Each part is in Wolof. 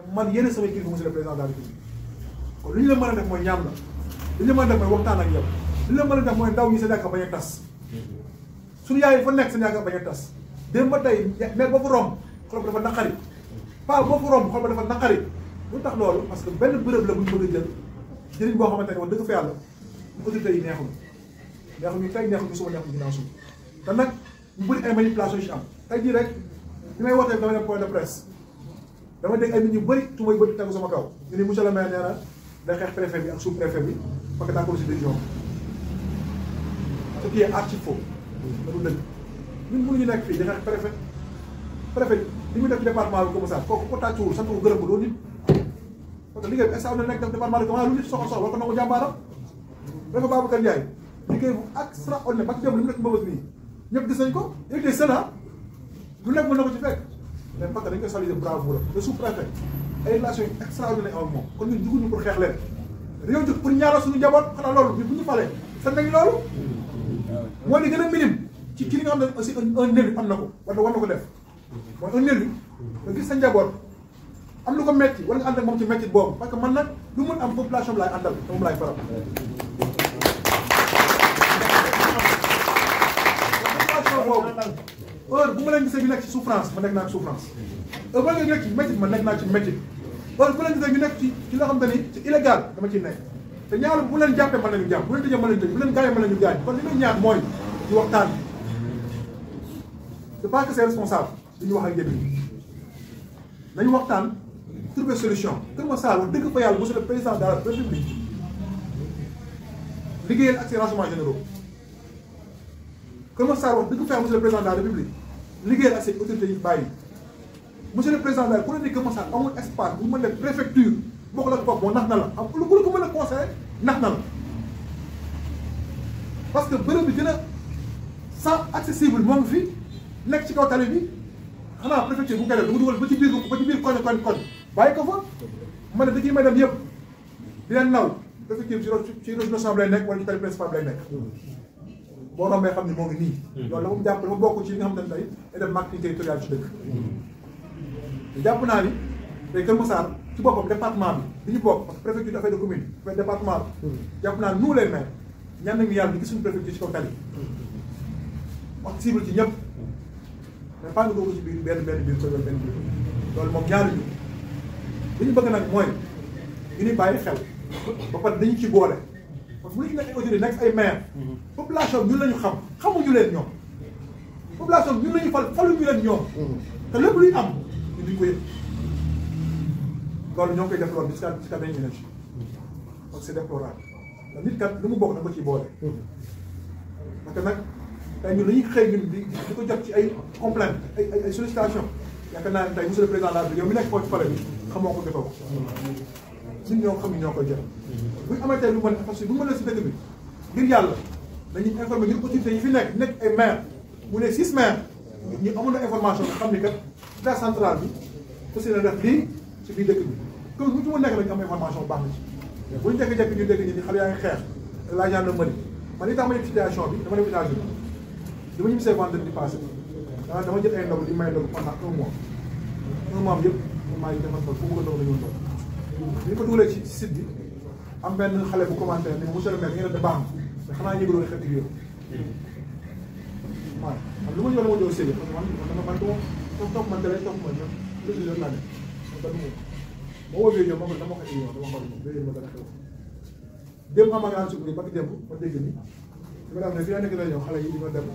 man yéen samay kilifa monsieur le président de la République kon li ñu la mën a def mooy ñaan la li ñu la mën a def mooy waxtaan ak yow li ñu la mën a def mooy ndaw ñi seen yaakaar bañ a tas suñu yaay fa nekk seen yaakaar bañ a tas démb ba tey mais boo fa romb xol ba dafa naqari pas boo fa romb xol ba dafa naqari lu tax loolu parce que benn bërëb la bu ñu bëgg a jël jëriñ boo xamante ne wax dëgg fa yàlla autorités yi neexuñu tey neexuñu suba neexuñu ginnaaw suba te nag ñu bëri ay manipulation yu ci am tey jii rek bi may wootee dama dem point de presse dama dégg ay nit ñu bëri tu may bëri tegu sama kaw ñu ne monsieur le maire nee na day xeex préfet bi ak sous préfet bi parce que daa ko si décision ce qui est archi faux dañu dëgg ñun mënuñu nekk fii di xeex préfet li muy def ci département bi comme ça kooku ko tàccuwul sant ko gërëm ko doo nit parce que liggéey bi extra na nekk def département bi comment lu nit soxla war ko nangu jàmbaaram préfet Babacar Ndiaye liggéey bu extraordinaire ba ci dem li mu nekk mbëbës nii ñëpp gis nañ ko il était seul lu nekk mën na ko ci fekk mais parce que dañ koy saluer bravo le sous-préfet ay relations extraordinaires ak moom kon ñun juguñu pour xeex leen réew jóg pour ñaanal suñu njaboot xanaa loolu bi bu ñu falee sax nañ loolu mooy li gën a minime ci li nga xam ne aussi un élu am na ko war na ko def mooy un élu nga gis sa njaboot am lu ko metti wala nga ànd ak moom ci metti boobu parce que man nag lu mun am population bi laay àndal te moom laay faral heure bu ma leen gisee ñu nekk ci souffrance ma nekk naa ci souffrance heure bu leen nekk ci métit ma nekk naa ci métit heure bu leen gisee ñu nekk ci loo xam te ni ci illégal dama ciy nekk te ñaar bu leen jàppee mën nañu jàpp bu leen tëjee mën nañu tëj bu leen gaañee mën nañu gaañ kon li may ñaan mooy ñu waxtaan c'est pas que c'est responsable di ñu wax ak njëriñ nañu waxtaan trouver solution Kër Massar wax dëgg fa yàlla monsieur le président de la République liggéeyal ak ses renseignements généraux Kër Massar wax dëgg fa yàlla monsieur le président de la République liggéeyal ak ses autorités yi bàyyi monsieur le président daal ku ne ni Kër Massar amul espace bu mën def préfecture bokk la bopp moo nax na la am lu ko mën a conseillé nax na la parce que bërëb bi gën a sans accessible moo ngi fi nekk ci kaw tali bi xanaa préfecture bu koy def du dugal ba ci biir koñ bàyyi ko fa ma ne da ciy may dem yëpp di leen naw préfecture ci région nationale lay nekk wala ci tali principal lay nekk boo rombee xam ne moo ngi nii loolu dafa jàpp dafa bokk ci li nga xam ne tey day def marketing territorial ci dëkk jàpp naa ni tey Kër Massar ci boppam département bi ñu bokk parce que préfecture dafay de commune dafay département bi jàpp naa nous les maires ñaan nañu yàlla di gis suñu préfecture ci kaw tali wax cible ci ñëpp mais pas nga doo ko ci biir benn biir ko benn biir loolu moom ñaanuñu li ñu bëgg nag mooy ñu ni bàyyi xel ba pare dañu ci boole parce que bu ñu nekk ay autorités nekk ay maire population bi ñun la ñu xam xamuñu leen ñoom population bi ñun la ñu faluñu leen ñoom te lépp luy am ñu duñ ko yëg loolu ñoo koy def loolu ci kat dañu énergie parce que c'est déplorable ndax nit kat lu mu bokk na ko ciy boole parce que nag tey ñun dañuy xëy ñun di ko jot ci ay complainte ay sollicitation yaakaar naa ne tey monsieur le président de la République yow mi nekk foofu pare bi xamoo ko defoo ko ñun ñoo xam ni ñoo koy jot buñ amee tey lu mën parce que bu mën a si dëkk bi ngir yàlla dañuy informer ñun autorités yi fi nekk ay maire mu ne 6 maires ñu amoon na information nga xam ni kat état central bi aussi na def lii ci biir dëkk bi comme bu ci mu nekk lañu am information bu baax na ci mais buñu jékki-jékki ñu dégg ñi ni xale yaa ngi xeex la gendarmerie man li tax ma yëg situation bi dama dem États-Unis dama ñu gisee vendredi passé dama jël ay ndogu di may ndogu pendant un mois bi yëpp maa ngi defar fu mu ko ndogu la ñu ndogu bi ñu ko dugalee ci site bi am benn xale bu commentaire ni monsieur le maire ngeen def baax na mais xanaa yëgaloo ne xeeti yooyu waaw man lu ma ñëw la ma ñëw séddee parce que man du ma topp man télé topp ma ñoom président laa ne ma woo ñoom ma ko dama ko ñëw dama xool moom léegi ma dana xew démb xam nga suuf bi ba démb ma dégg ni li ma ne fii la nekk réunion xale yi di ma dem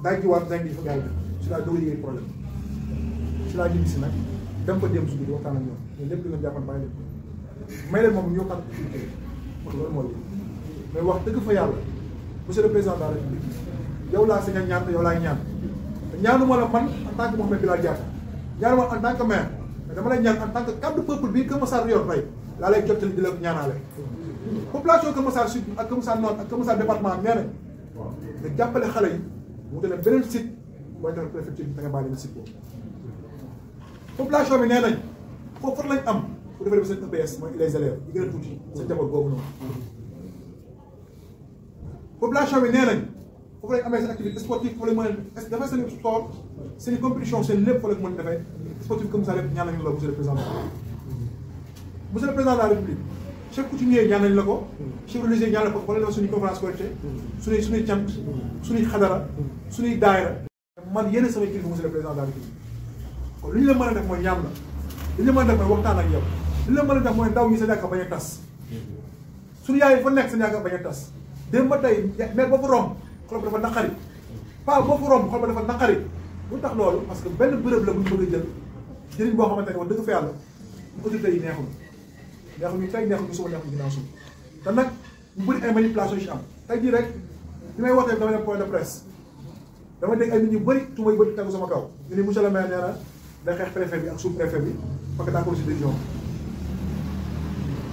daaj ji waat dañ fa gars yi si laa doog a yëgee problème si laa ñibbi si nag dem fa démb suuf bi di waxtaan ak ñoom ñun lépp li nga jàppan bàyyi leen may leen moom ñu waxtaan ak loolu mooy mais wax dëgg fa yàlla monsieur le président de la République yow laa sañ a ñaan te yow laay ñaan te ñaanuma la man en tant que Mouhamed Bilal Diatta ñaanuma en tant que maire mais dama lay ñaan en tant que cadre peuple bii Kër Massar yor tey laa lay jottali di la ñaanaale population Kër Massar sud ak Kër Massar nord ak Kër Massar département nee nañ nga jàppale xale yi mu te ne beneen site booy defar préfecture bi da nga bàyyi leen site boobu population bi nee nañ foofu fan lañ am bu defee ba seen EPS mooy les élèves yi gën a tuuti sa jaboot boobu noonu population bi nee nañ foofu lañ amee seen activité sportive foofu lañ mën a dafay seen sport seen compétition seen lépp fa lañ mën a defee sportif comme ça lépp ñaan nañu la monsieur le président monsieur le président de la république chef coutumier ñaan nañu la ko chef religieux ñaan la ko wala def suñuy conférence Korité suñuy cant suñuy xadara suñuy daayira man yéen samay kilifa monsieur le président de la république kon li ñu la mën a def mooy ñaam la li ñu la mën a def mooy waxtaan ak yow li ñu la mën a def mooy ndaw ñi seen yaakaar bañ a tas suñu yaay fa nekk seen yaakaar bañ a tas démb ba tey mais ba fa romb xol ba dafa naqari pas boo fa romb xol ba dafa naqari lu tax loolu parce que benn bërëb la bu ñu bëgg a jël jëriñ boo xamante ne wax dëgg fa yàlla autorités yi neexul ñu tey neexul ñu suba neexul ginnaaw suba te nag ñu bëri ay manipulation yu ci am tey jii rek li may wootee dama dem point de presse dama dégg ay nit ñu bëri tuuma yu bëri tegu sama kaw ñu ni monsieur le maire nee na day xeex préfet bi ak sous préfet bi parce que d'accord ci décision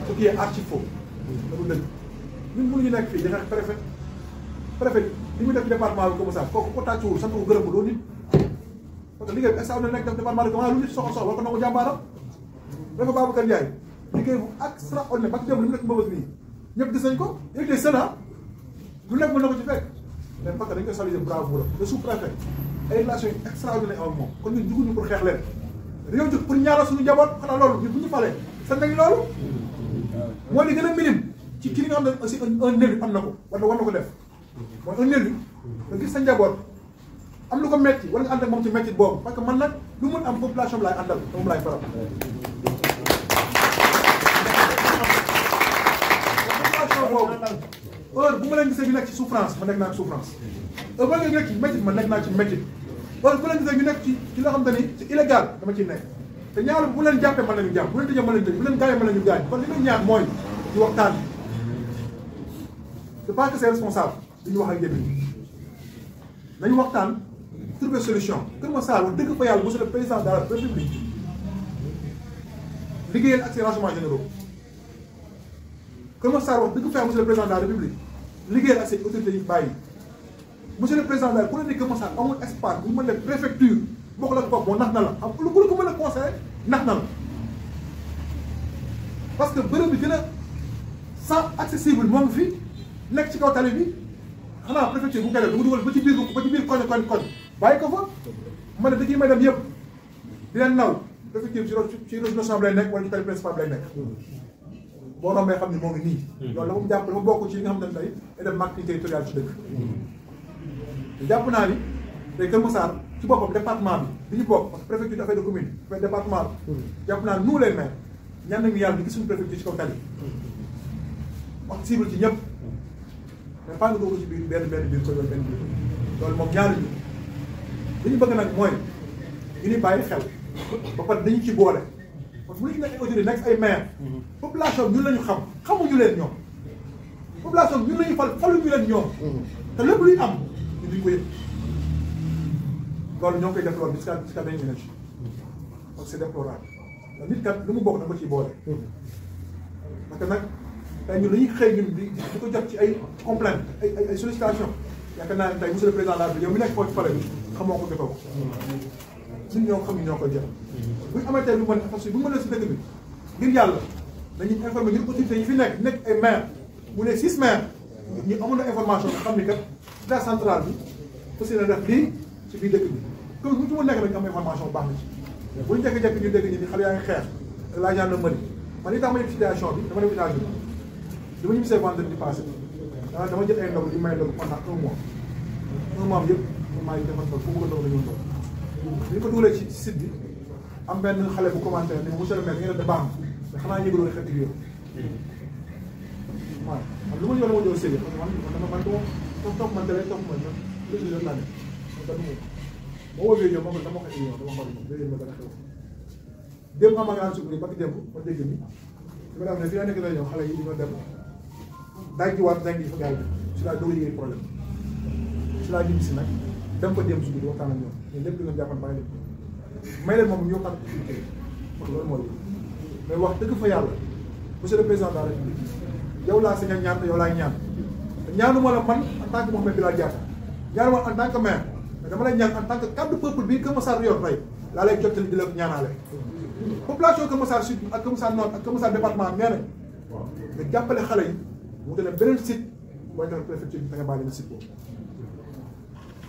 ce qui est archi faux damu dëgg ñun mënuñu nekk fii di xeex préfet li muy def ci département bi comme ça kooku ko tàccuwul sant ko gërëm ko doo nit parce que liggéey bi extraordinaire nekk def département bi comment lu nit soxal war ko nangu jàmbaaram dafa Babacar Ndiaye liggéey bu extraordinaire parce que démb li mu nekk mbëbës bii ñëpp gis nañ ko yéeg des sénat lu nekk mën na ko ci fekk mais parce que dañ koy saluer bravo la le sous-préfet ay relations yu extraordinaire ak moom kon ñun juguñu pour xeex leen dañoo jóg pour ñaanal suñu njaboot xanaa loolu ñun bu ñu falee sant nañ loolu moo li gën a minime ci ki nga xam ne aussi un élu am na ko war na ko def mooy un élu nga gis sa njaboot am lu ko metti wala nga ànd ak moom ci metti boobu parce que man nag lu mun am population bi laay àndal te moom laay faral population boobu heure bu ma leen gisee ñu nekk ci souffrance ma nekk naa ci souffrance heure bu leen nekk ci métti ma nekk naa ci métti heure bu leen gisee ñu nekk ci loo xam te ni c'est illégal dama ciy nekk te ñaar bu leen jàppee mën nañu jàpp bu leen tëjee mën nañu tëj bu leen gaañee mën nañu gaañ kon li ñu ñaan mooy ñu waxtaan c'est pas que c'est responsable li ñu wax ak yéen nañu waxtaan trouver solution Kër Massar wax dëgg fa yàlla monsieur le président de la République liggéeyal ak ses renseignements généraux Kër Massar wax dëgg fa yàlla monsieur le président de la République liggéeyal ak ses autorités yi bàyyi monsieur le président daal ku ne ni Kër Massar amul espace bu ñu mën def préfecture bokk la ko moo nax na la xam lu ko mën a conseillé nax na la parce que bërëb bi gën a sans accessible moo ngi fi nekk ci kaw tali bi xanaa préfecture bu koy def du dugal ba ci biir koñ bàyyi ko fa ma ne dëkk yi may dem yëpp di leen naw préfecture ci région nationale lay nekk wala ci tali principal lay nekk boo rombee xam ne moo ngi nii loolu dafa mu jàpp dafa bokk ci li nga xam ne tey day def marketing territorial ci dëkk te jàpp naa ni tey Kër Massar ci boppam département bi ñu bokk parce que préfecture dafay de commune dafay département bi jàpp naa nous les maires ñaan nañu yàlla ñu gis suñu préfecture ci kaw tali wax cible ci ñëpp mais pas nga dugg ci biir benn biir ko yoon benn biir loolu moom ñaanuñu li ñu bëgg nag mooy ñu ni bàyyi xel ba pare dañu ci boole parce que bu ñu ci nekk ay autorité nekk ay maire population ñun lañu xam xamuñu leen ñoom population ñun lañu faluñu leen ñoom te lépp luy am ñu duñ ko yëg loolu ñoo koy def loolu jusqu'à dañu ne ci donc c'est déplorable nit kat lu mu bokk dama ciy boole parce que nag tey ñun dañuy xëy ñun di ko jot ci ay complainte ay sollicitation yaakaar naa ne tey monsieur le président de la République yow mi nekk foofu ci pare bi xamoo ko jotoo ñun ñoo xam ni ñoo koy jot bu ñu amatee lu mën parce que bu ñu mënee si dëkk bi ngir yàlla dañuy informer ñun autorités yi fi nekk ay maire mu ne 6 maires ñu amoon na information nga xam ni kat état central bi aussi na def lii ci biir dëkk bi comme bu ñu ci mën nekk nag am information bu baax na ci bu ñu jékki-jékki ñu dégg ñi ni xale yaa ngi xeex la gendarmerie man li tax ma yëg situation bi dama dem États-Unis dama ñu gisee vendredi passé dama jël ay ndog di may ndog pendant un mois yëpp maa ngi defal ndog fu mu ndog la ñu ndog li ko dugalee ci site bi am benn xale bu commenté ni monsieur le maire ngeen def baax na mais xanaa yëgaloo ne xeet yooyu waaw man lu ma ñëw la ma ñëw sérieux parce que man toog man télé toog man président laa ne ma woowee yow ma ko dama xëy yow dama xool moom léegi ma dana xew démb xam nga suuf bi ba ki démb ma dégg ni su ko defee ne fi nga nekk na ñëw xale yi di ñoo dem daaj ci waat dañ yi fa gars yi si laa doog a yëgee problème si laa ñibbi si nag dem ko démb suuf bi waxtaan ak ñoom mais lépp li nga jàppan bàyyi leen may leen moom ñoo xam activité parce que loolu mooy mais wax dëgg fa yàlla monsieur le président de la République yow laa si nga ñaan te yow laay ñaan te ñaanuma la man en tant que Mouhamed Bilal Diatta ñaanuma la en tant que maire mais dama lay ñaan en tant que cadre peuple bii Kër Massar yor tey laa lay jottali di la ko ñaanaale population Kër Massar sud ak Kër Massar nord ak Kër Massar département nee nañ nga jàppale xale yi mu te ne beneen site booy defal préfecture bi da nga bàyyi leen site boobu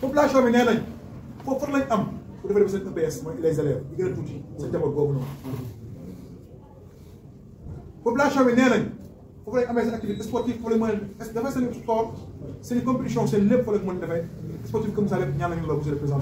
population bi nee nañ foofu fan lañ am bu defee seen EPS mooy les élèves yi gën a tuuti seen jaboot boobu noonu population bi nee nañ foofu lañ amee seen activité sportive foofu lañ mën a dafay seen sport seen compétition seen lépp fa lañ mën a defee sportif comme ça lépp ñaan nañu la monsieur le président